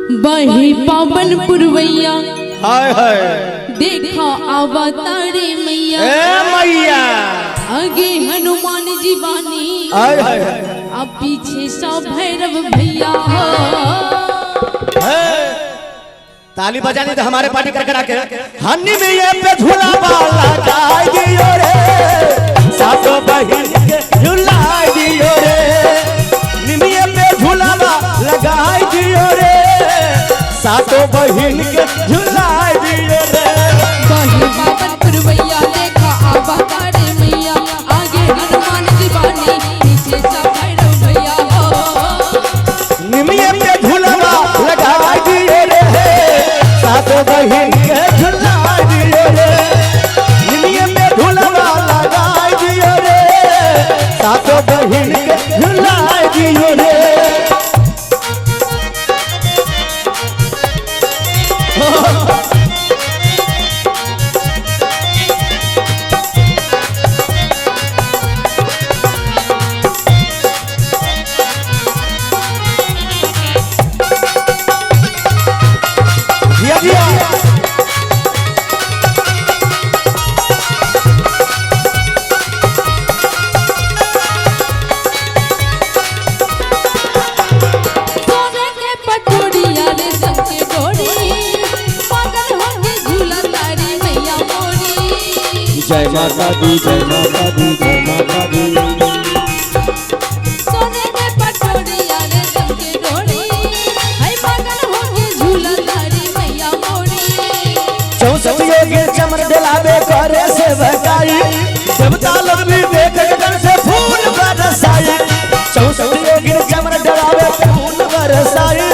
बही पावन पुरवैया हाय हाय देखा अवतारे मैया ए मैया आगे हनुमान जी बानी हाय हाय अब पीछे सब भैरव भैया ताली बजानी तो हमारे पार्टी कर के हन्नी में ये पे झूला वाला गाय दियो रे सातों बहिन के झूला दियो रे निमिये पे झूला वाला गाय दियो रे सातों बहिन के झूला दियो रे बही पावन पुरवैया देखा अवतारे मैया आगे हनुमान जी बानी पीछे सब भैरव भैया निमिये पे झूला वाला गाय दियो रे सातों बहिन के झूला दियो रे निमिये पे झूला वाला गाय दियो रे सातों बहिन के झूला दियो रे जय माता दी जय माता दी जय माता दी सोने के पटोरिया रे सबके डोरी है पागल होके झूला तारी मैया मोरी चौसठियों के चमन दिलावे करे से बकाई देवता लोग भी देख गगन से फूल बरसाई चौसठियों के चमन दिलावे फूल बरसाई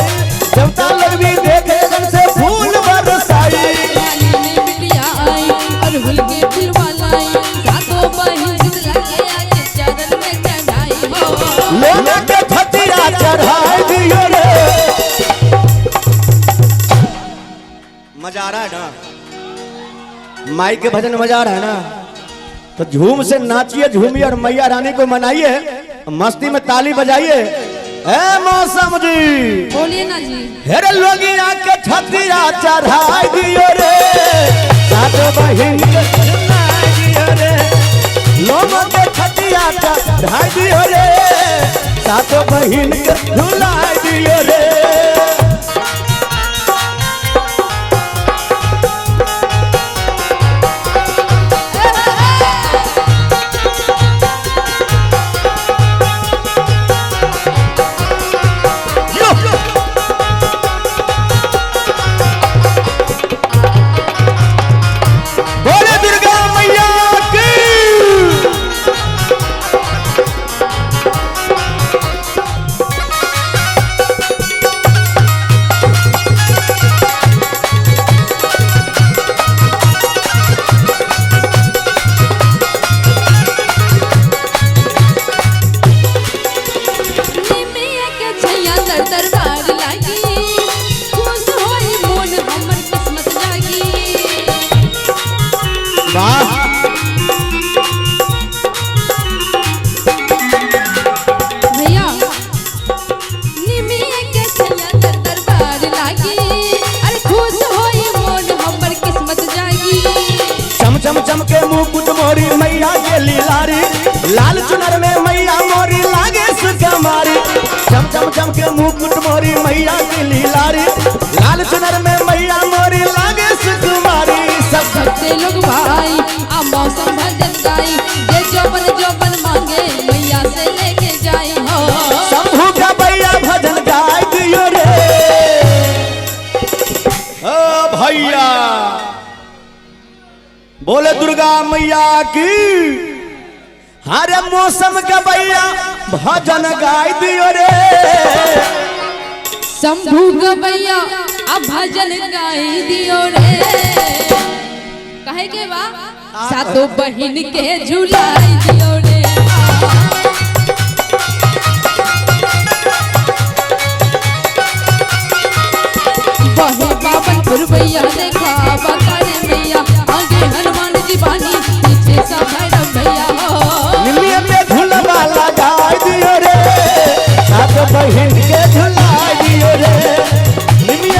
देवता लोग भी देख गगन से फूल बरसाई लाली में बिटिया आई और हुल के फिरवा लाई सातों बहिन जितला के आके चरण में चढ़ाई हो लोना के खतिया चढ़ाई दियो रे मजा आ रहा है ना माई के भजन मजा आ रहा है ना तो झूम से नाचिए झूमिए और मैया रानी को मनाइए मस्ती में ताली बजाइए ए मौसम जी बोलिए ना जी हेरे लोगिया के छतिया चढ़ाई दियो रे सातों बहिन के झुलाई दियो रे लोगों के छतिया चढ़ाई दियो रे सातों बहिन के झुलाई दियो रे बोले दुर्गा मैया की निमिया के छैया दर दरबार लागी खुश होई मोन हमर किस्मत जागी वाह भैया निमिया के छैया दर दरबार लागी अरे खुश होई मोन हमर किस्मत जागी चम चम चम के मुकुट मोरी मैया के लीलारी लाल चुनर में मैया मोरी लागे सुकमारी चम चम चम के मुकुट मोरी मैया की लीलारी लाल चुनर में मैया मोरी लागे सुकुमारी सब सबसे लोग भाई आ मौसम भजन गाई जे जोबन मांगे मैया से लेके जाई हो शंभू का भैया भजन गाय दियो रे ओ भैया बोले दुर्गा मैया की हरे मौसम का भैया भजन गाय दियो रे शंभू गवैया आ भजन गाई दियो रे कहे के बा सातों बहिन के झुलाई दियो रे बहे बाबन पुरवैया देखा बतारे मैया आगे हनुमान जी बानी पीछे सब भैरव भैया हो निमिये पे झूला वाला गाय दियो रे सात बहिन के झुलाई दियो रे निमिये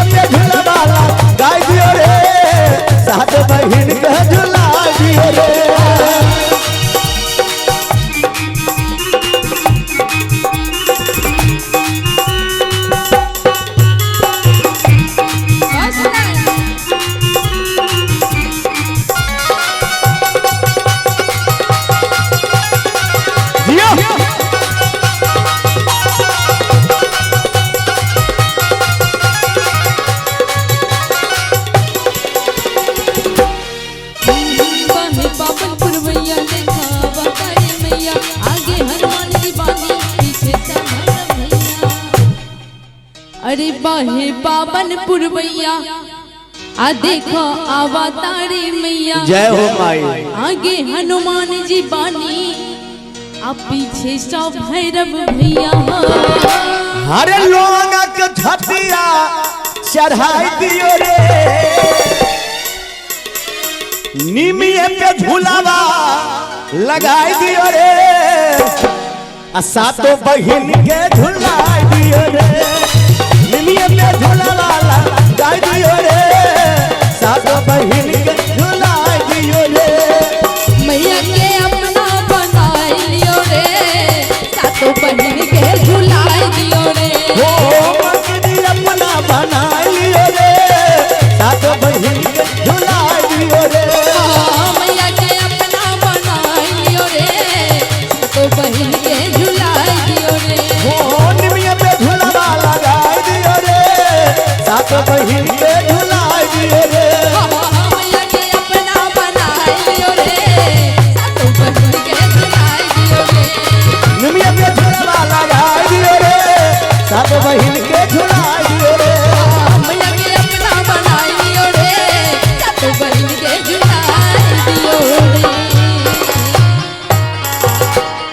अरे बाहे पावन पुरवैया आ देखो आवा तारी मैया। जय हो माई। आगे हनुमान जी बानी आ पीछे सब भैरव भैया। हरे लोगक छतिया चढ़ाई दियो रे, निमिये पे झूलावा लगाई दियो रे, आ सातों बहिन के झुलाई दियो रे, निमिये पे झूलावा लगाई दियो रे, सातों बहिन के झुलाई दियो रे। मैया के अपना बनाई लियो रे, सातों बहिन के झुलाई दियो रे। अपना बनाई लियो रे, सातों बहिन के झुलाई दियो रे। मैया के अपना बनाई लियो रे, सातों बहिन के झुलाई दियो रे। निमिये पे झुलावा लगाई दियो रे, सातों बहिन के झुलाई दियो रे। मैया के अपना बनाई लियो रे, सातों बहिन के झुलाई दियो रे। निमिये पे झुलावा लगाई दियो रे, सातों बहिन के झुलाई दियो रे।